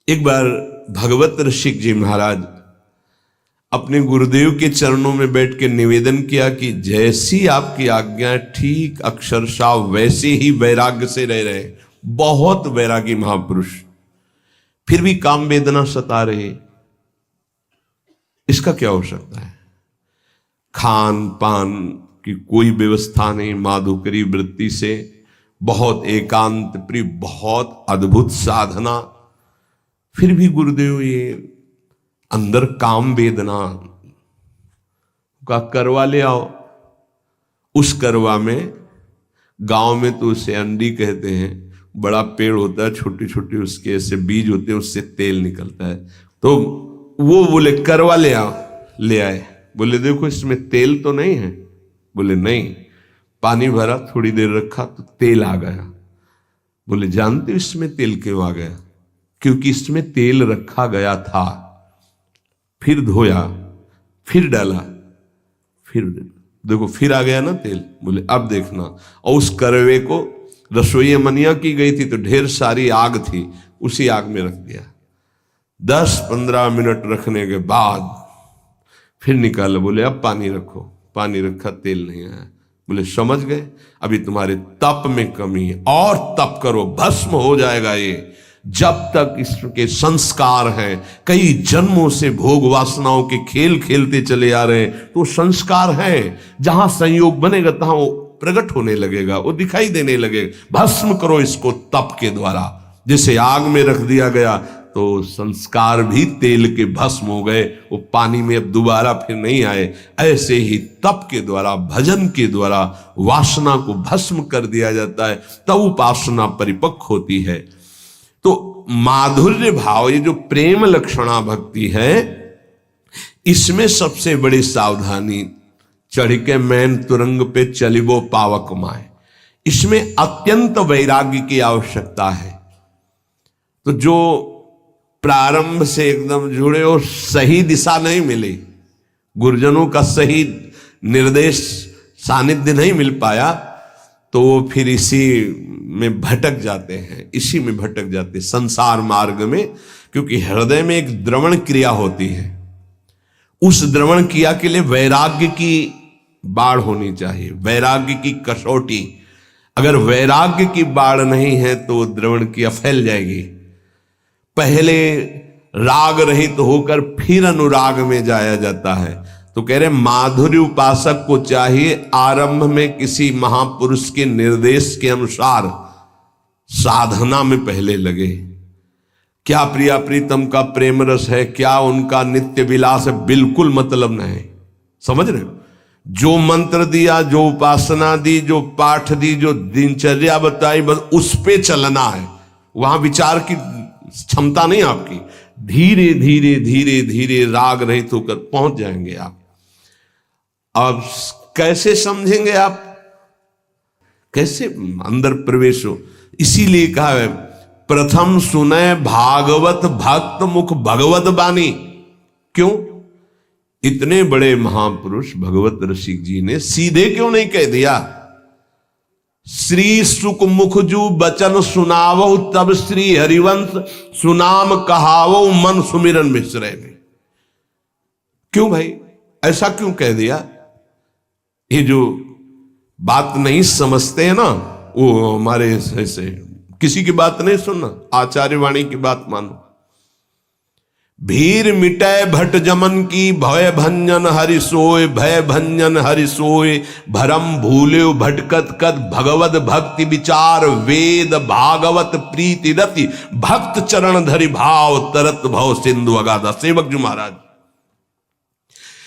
एक बार भगवत ऋषिक जी महाराज अपने गुरुदेव के चरणों में बैठ के निवेदन किया कि जैसी आपकी आज्ञा, ठीक अक्षरशः वैसे ही वैराग्य से रह रहे। बहुत वैरागी महापुरुष, फिर भी काम वेदना सता रहे। इसका क्या हो सकता है? खान पान की कोई व्यवस्था नहीं, माधुकरी वृत्ति से, बहुत एकांत प्रिय, बहुत अद्भुत साधना, फिर भी गुरुदेव ये अंदर काम वेदना का करवा ले आओ। उस करवा में, गांव में तो उसे अंडी कहते हैं, बड़ा पेड़ होता है, छोटे छोटे उसके ऐसे बीज होते हैं, उससे तेल निकलता है। तो वो बोले करवा ले आओ। ले आए। बोले देखो इसमें तेल तो नहीं है। बोले नहीं। पानी भरा, थोड़ी देर रखा तो तेल आ गया। बोले जानते हो इसमें तेल क्यों आ गया? क्योंकि इसमें तेल रखा गया था, फिर धोया, फिर डाला, फिर देखो फिर आ गया ना तेल। बोले अब देखना। और उस करवे को रसोई मनिया की गई थी तो ढेर सारी आग थी, उसी आग में रख दिया। 10-15 मिनट रखने के बाद फिर निकाला। बोले अब पानी रखो। पानी रखा, तेल नहीं आया। बोले समझ गए, अभी तुम्हारे तप में कमी है, और तप करो, भस्म हो जाएगा ये। जब तक इसके संस्कार हैं, कई जन्मों से भोग वासनाओं के खेल खेलते चले आ रहे हैं, तो संस्कार हैं। जहां संयोग बनेगा तहां वो प्रकट होने लगेगा, वो दिखाई देने लगेगा। भस्म करो इसको तप के द्वारा। जैसे आग में रख दिया गया तो संस्कार भी तेल के भस्म हो गए, वो पानी में अब दोबारा फिर नहीं आए। ऐसे ही तप के द्वारा, भजन के द्वारा वासना को भस्म कर दिया जाता है, तब उपासना परिपक्व होती है। तो माधुर्य भाव, ये जो प्रेम लक्षणा भक्ति है, इसमें सबसे बड़ी सावधानी, चढ़ के मैन तुरंग पे चलिबो पावक माए, इसमें अत्यंत वैराग्य की आवश्यकता है। तो जो प्रारंभ से एकदम जुड़े हो, सही दिशा नहीं मिली, गुरुजनों का सही निर्देश सानिध्य नहीं मिल पाया, तो वो फिर इसी में भटक जाते हैं, इसी में भटक जाते हैं संसार मार्ग में। क्योंकि हृदय में एक द्रवण क्रिया होती है, उस द्रवण क्रिया के लिए वैराग्य की बाढ़ होनी चाहिए, वैराग्य की कसौटी। अगर वैराग्य की बाढ़ नहीं है तो द्रवण क्रिया फैल जाएगी। पहले राग रहित होकर फिर अनुराग में जाया जाता है। तो कह रहे माधुर्य उपासक को चाहिए आरंभ में किसी महापुरुष के निर्देश के अनुसार साधना में पहले लगे। क्या प्रिया प्रीतम का प्रेम रस है, क्या उनका नित्य विलास है, बिल्कुल मतलब नहीं। समझ रहे हो? जो मंत्र दिया, जो उपासना दी, जो पाठ दी, जो दिनचर्या बताई, बस उस पे चलना है। वहां विचार की क्षमता नहीं आपकी। धीरे धीरे धीरे धीरे राग रहित होकर पहुंच जाएंगे आप। अब कैसे समझेंगे आप? कैसे अंदर प्रवेश हो? इसीलिए कहा है प्रथम सुने भागवत भक्त मुख भगवत बानी। क्यों? इतने बड़े महापुरुष भगवत रसिक जी ने सीधे क्यों नहीं कह दिया श्री सुख मुख जू बचन सुनावो, तब श्री हरिवंश सुनाम कहावो, मन सुमिरन मिश्रे में? क्यों भाई ऐसा क्यों कह दिया? ये जो बात नहीं समझते हैं ना, वो हमारे ऐसे किसी की बात नहीं सुनना, आचार्य वाणी की बात मानो। भीर मिटय भट जमन की, भय भंजन हरि सोय, भय भंजन हरि सोय, भरम भूल्यो भटकत कद, भगवत भक्ति विचार, वेद भागवत प्रीति रति, भक्त चरण धरि भाव, तरत भव सिंधु अगाधा। सेवक जी महाराज,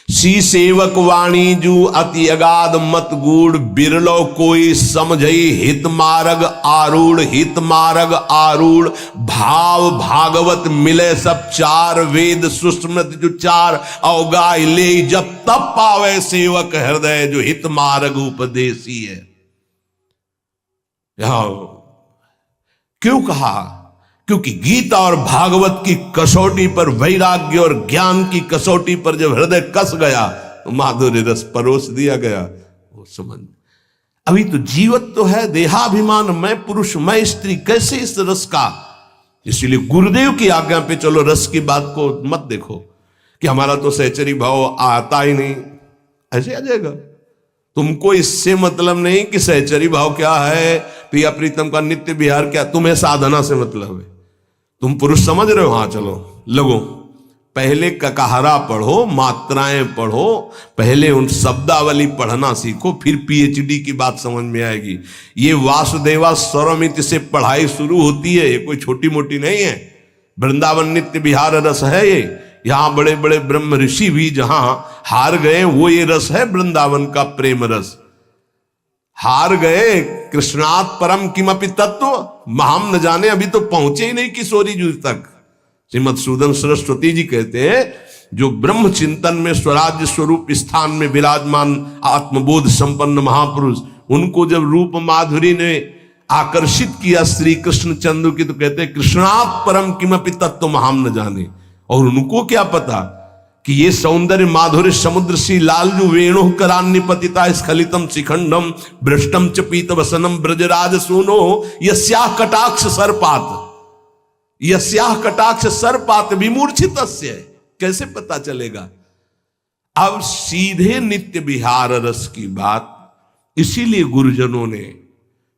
सी सेवक वाणी जू अति अगाध मत गूढ़, बिरलो कोई समझई हित मार्ग आरूढ़, हित मार्ग आरूढ़, भाव भागवत मिले सब चार, वेद सुस्मृत जो चार, अवगाय ले जब तब पावे सेवक हृदय, जो हित मार्ग उपदेशी है। क्यों कहा? क्योंकि गीता और भागवत की कसौटी पर, वैराग्य और ज्ञान की कसौटी पर जब हृदय कस गया तो माधुर्य रस परोस दिया गया। वो समझ, अभी तो जीवत तो है, देहाभिमान, मैं पुरुष मैं स्त्री, कैसे इस रस का इसीलिए गुरुदेव की आज्ञा पे चलो, रस की बात को मत देखो कि हमारा तो सहचरी भाव आता ही नहीं, ऐसे आ जाएगा। तुमको इससे मतलब नहीं कि सहचरी भाव क्या है, प्रिया प्रीतम का नित्य विहार क्या, तुम्हें साधना से मतलब है। तुम पुरुष समझ रहे हो, हाँ चलो लगो, पहले ककहरा पढ़ो, मात्राएं पढ़ो, पहले उन शब्दावली पढ़ना सीखो, फिर पीएचडी की बात समझ में आएगी। ये वासुदेवा स्वरमिति से पढ़ाई शुरू होती है, ये कोई छोटी मोटी नहीं है। वृंदावन नित्य विहार रस है ये। यहां बड़े बड़े ब्रह्म ऋषि भी जहां हार गए, वो ये रस है वृंदावन का प्रेम रस। हार गए कृष्णात परम किमपि तत्व महम न जाने, अभी तो पहुंचे ही नहीं किशोरी जी तक। श्रीमद सूदन सरस्वती जी कहते हैं, जो ब्रह्म चिंतन में स्वराज्य स्वरूप स्थान में विराजमान आत्मबोध संपन्न महापुरुष, उनको जब रूप माधुरी ने आकर्षित किया श्री कृष्ण चंद्र की, तो कहते हैं कृष्णात परम किमपि तत्व महाम न जाने। और उनको क्या पता कि ये सौंदर्य माधुर्य समुद्र सी लालजू वेणु करान्निपतिता स्खलितम शिखंडम भ्रष्टम च पीत वसनम ब्रजराज सोनो यस्याह कटाक्ष सर्पात, यस्याह कटाक्ष सर्पात विमूर्छित। कैसे पता चलेगा? अब सीधे नित्य विहार रस की बात, इसीलिए गुरुजनों ने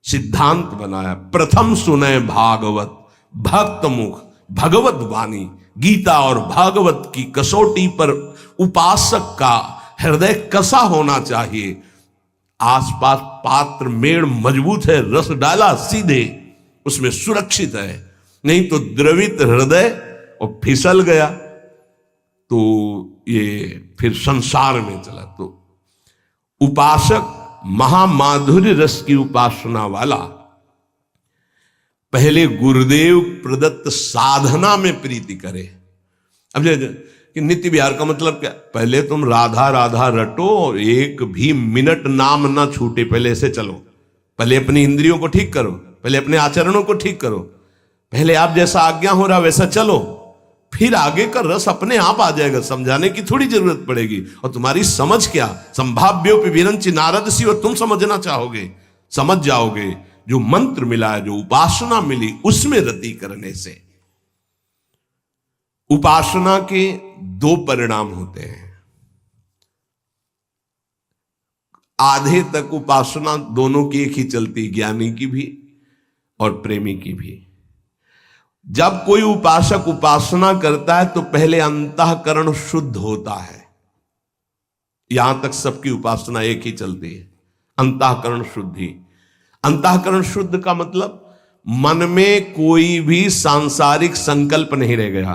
सिद्धांत बनाया, प्रथम सुने भागवत भक्त मुख भगवत वाणी। गीता और भागवत की कसौटी पर उपासक का हृदय कसा होना चाहिए। आसपास पात्र मेड़ मजबूत है, रस डाला सीधे, उसमें सुरक्षित है। नहीं तो द्रवित हृदय और फिसल गया तो ये फिर संसार में चला। तो उपासक महामाधुर्य रस की उपासना वाला पहले गुरुदेव प्रदत्त साधना में प्रीति करे। अब कि नित्य विहार का मतलब क्या? पहले तुम राधा राधा रटो और एक भी मिनट नाम ना छूटे। पहले ऐसे चलो, पहले अपनी इंद्रियों को ठीक करो, पहले अपने आचरणों को ठीक करो, पहले आप जैसा आज्ञा हो रहा वैसा चलो, फिर आगे का रस अपने आप आ जाएगा। समझाने की थोड़ी जरूरत पड़ेगी। और तुम्हारी समझ क्या, संभाव्योपि विरंचि नारद सी, और तुम समझना चाहोगे, समझ जाओगे। जो मंत्र मिला है, जो उपासना मिली, उसमें रति करने से उपासना के दो परिणाम होते हैं। आधे तक उपासना दोनों की एक ही चलती, ज्ञानी की भी और प्रेमी की भी। जब कोई उपासक उपासना करता है तो पहले अंतःकरण शुद्ध होता है। यहां तक सबकी उपासना एक ही चलती है, अंतःकरण शुद्धि। अंतःकरण शुद्ध का मतलब मन में कोई भी सांसारिक संकल्प नहीं रह गया।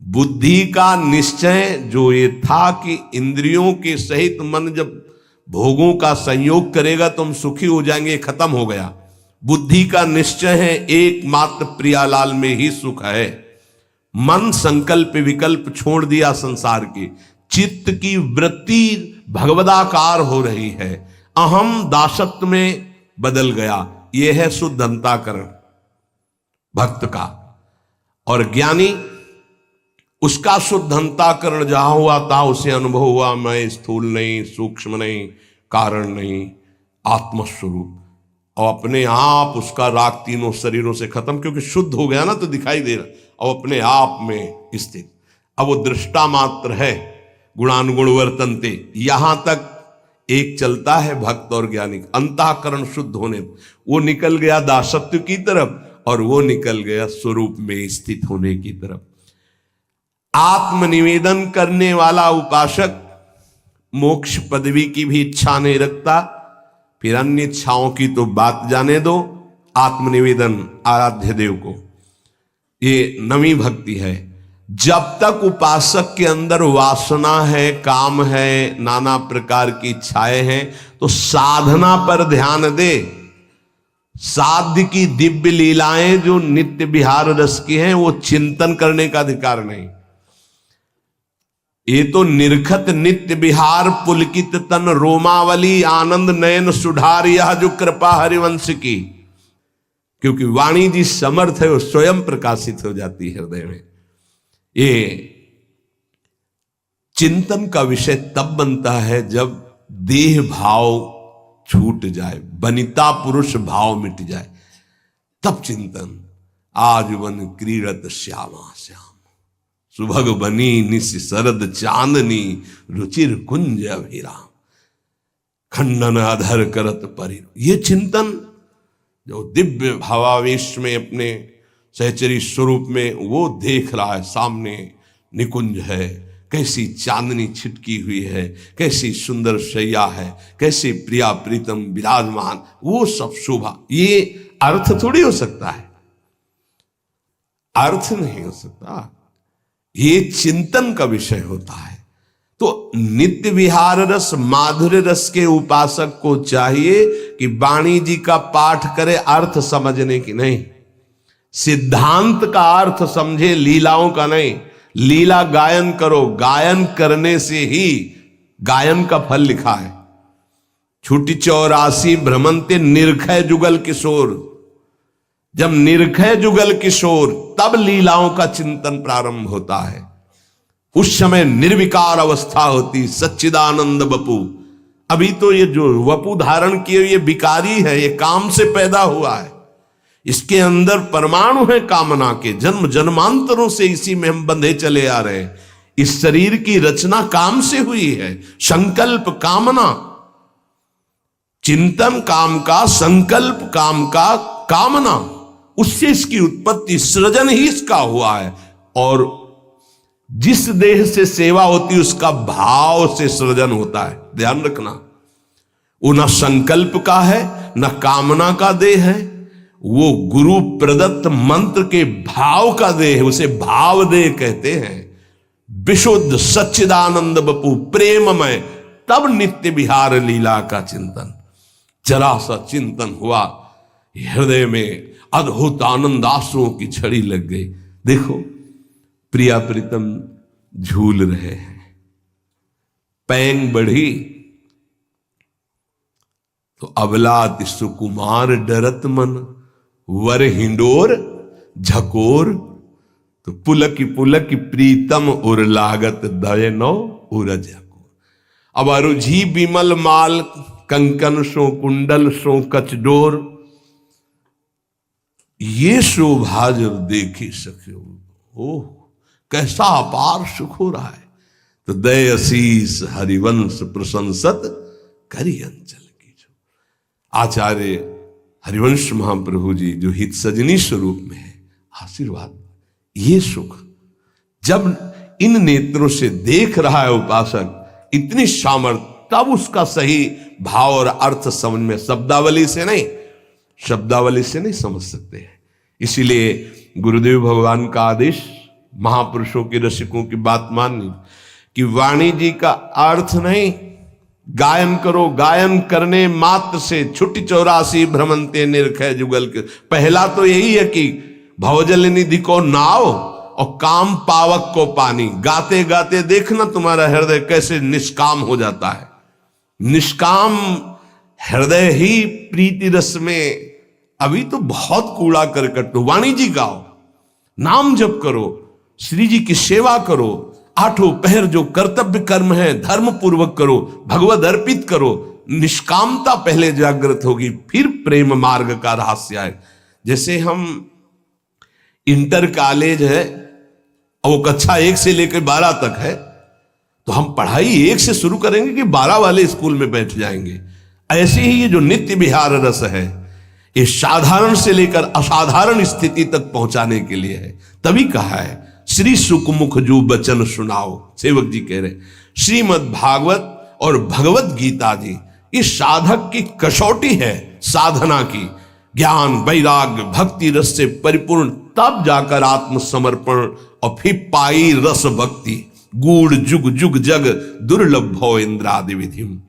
बुद्धि का निश्चय जो ये था कि इंद्रियों के सहित मन जब भोगों का संयोग करेगा तो हम सुखी हो जाएंगे, खत्म हो गया। बुद्धि का निश्चय है एकमात्र प्रियालाल में ही सुख है। मन संकल्प विकल्प छोड़ दिया संसार के, चित्त की वृत्ति भगवदाकार हो रही है, अहम दासत्व में बदल गया। यह है शुद्ध अंतःकरण भक्त का। और ज्ञानी, उसका शुद्ध अंतःकरण जहां हुआ था उसे अनुभव हुआ, मैं स्थूल नहीं, सूक्ष्म नहीं, कारण नहीं, आत्मस्वरूप। और अपने आप उसका राग तीनों शरीरों से खत्म, क्योंकि शुद्ध हो गया ना तो दिखाई दे रहा, और अपने आप में स्थित। अब वो दृष्टा मात्र है, गुणानुगुण वर्तनते। यहां तक एक चलता है भक्त और ज्ञानी। अंतःकरण शुद्ध होने वो निकल गया दासत्व की तरफ और वो निकल गया स्वरूप में स्थित होने की तरफ। आत्मनिवेदन करने वाला उपासक मोक्ष पदवी की भी इच्छा नहीं रखता, फिर अन्य इच्छाओं की तो बात जाने दो। आत्मनिवेदन आराध्य देव को, ये नवी भक्ति है। जब तक उपासक के अंदर वासना है, काम है, नाना प्रकार की इच्छाएं हैं, तो साधना पर ध्यान दे। साध्य की दिव्य लीलाएं जो नित्य विहार रस की हैं, वो चिंतन करने का अधिकार नहीं। ये तो निर्खत नित्य विहार पुलकित तन रोमावली आनंद नयन सुधार, यह जो कृपा हरिवंश की। क्योंकि वाणी जी समर्थ है, वो स्वयं प्रकाशित हो जाती है हृदय में। ये चिंतन का विषय तब बनता है जब देह भाव छूट जाए, बनिता पुरुष भाव मिट जाए, तब चिंतन। आज वन क्रीड़त श्यामा श्याम, सुभग बनी निस शरद चांदनी, रुचिर कुंज अभिराम, खंडन अधर करत परि। ये चिंतन जो दिव्य भावावेश में अपने सहचरी स्वरूप में वो देख रहा है, सामने निकुंज है, कैसी चांदनी छिटकी हुई है, कैसी सुंदर शैया है, कैसे प्रिया प्रीतम विराजमान, वो सब शोभा। ये अर्थ थोड़ी हो सकता है, अर्थ नहीं हो सकता, ये चिंतन का विषय होता है। तो नित्य विहार रस माधुर्य रस के उपासक को चाहिए कि वाणी जी का पाठ करे अर्थ समझने की नहीं, सिद्धांत का अर्थ समझे, लीलाओं का नहीं। लीला गायन करो, गायन करने से ही गायन का फल लिखा है। छुटी 84 भ्रमंते निर्खय जुगल किशोर, जब निर्खय जुगल किशोर तब लीलाओं का चिंतन प्रारंभ होता है। उस समय निर्विकार अवस्था होती, सच्चिदानंद वपु। अभी तो ये जो वपु धारण किए ये विकारी है, ये काम से पैदा हुआ है, इसके अंदर परमाणु है कामना के, जन्म जन्मांतरों से इसी में हम बंधे चले आ रहे हैं। इस शरीर की रचना काम से हुई है, संकल्प कामना, चिंतन काम का, संकल्प काम का, कामना, उससे इसकी उत्पत्ति, सृजन ही इसका हुआ है। और जिस देह से सेवा होती है उसका भाव से सृजन होता है, ध्यान रखना। वो न संकल्प का है न कामना का देह है, वो गुरु प्रदत्त मंत्र के भाव का देह है, उसे भाव देह कहते हैं। विशुद्ध सच्चिदानंद वपु प्रेममय, तब नित्य विहार लीला का चिंतन, जरा सा चिंतन हुआ, हृदय में अद्भुत आनंद आंसुओं की छड़ी लग गई। देखो प्रिया प्रीतम झूल रहे हैं, पैंग बढ़ी तो अबलात सुकुमार डरत मन, वर हिंडोर झकोर तो पुलक पुलक प्रीतम उर लागत दयनो उरज। अब अरुझी बिमल माल, कंकन सो कुंडल सो कचडोर, ये शोभा जब देखी सके, ओह कैसा अपार सुख हो रहा है। तो दय असीस हरिवंश प्रशंसत करी अंचल की। जो आचार्य हरिवंश महाप्रभु जी जो हित सजनी स्वरूप में है, आशीर्वाद, ये सुख जब इन नेत्रों से देख रहा है उपासक, इतनी सामर्थ्य, तब उसका सही भाव और अर्थ समझ में, शब्दावली से नहीं, शब्दावली से नहीं समझ सकते हैं। इसीलिए गुरुदेव भगवान का आदेश, महापुरुषों के रसिकों की बात माननी कि वाणी जी का अर्थ नहीं, गायन करो, गायन करने मात्र से छुट्टी 84 भ्रमंते निर्खय जुगल के। पहला तो यही है कि भवजल निधि को नाव और काम पावक को पानी। गाते गाते देखना तुम्हारा हृदय कैसे निष्काम हो जाता है। निष्काम हृदय ही प्रीति रस में, अभी तो बहुत कूड़ा करकट। तो वाणी जी गाओ, नाम जप करो, श्री जी की सेवा करो, आठों पहर जो कर्तव्य कर्म है धर्म पूर्वक करो, भगवद अर्पित करो। निष्कामता पहले जागृत होगी, फिर प्रेम मार्ग का रहस्य है। जैसे हम इंटर कॉलेज है और वो कक्षा 1 से लेकर 12 तक है, तो हम पढ़ाई 1 से शुरू करेंगे कि 12 वाले स्कूल में बैठ जाएंगे। ऐसे ही ये जो नित्य विहार रस है, ये साधारण से लेकर असाधारण स्थिति तक पहुंचाने के लिए है। तभी कहा है श्री सुखमुख जो बचन सुनाओ, सेवक जी कह रहे श्रीमद् भागवत और भगवत गीता जी इस साधक की कसौटी है साधना की। ज्ञान वैराग्य भक्ति रस से परिपूर्ण, तब जाकर आत्मसमर्पण और फिर पाई रस भक्ति। गूढ़ जुग जुग जग दुर्लभ भव इंद्रादि विधिम।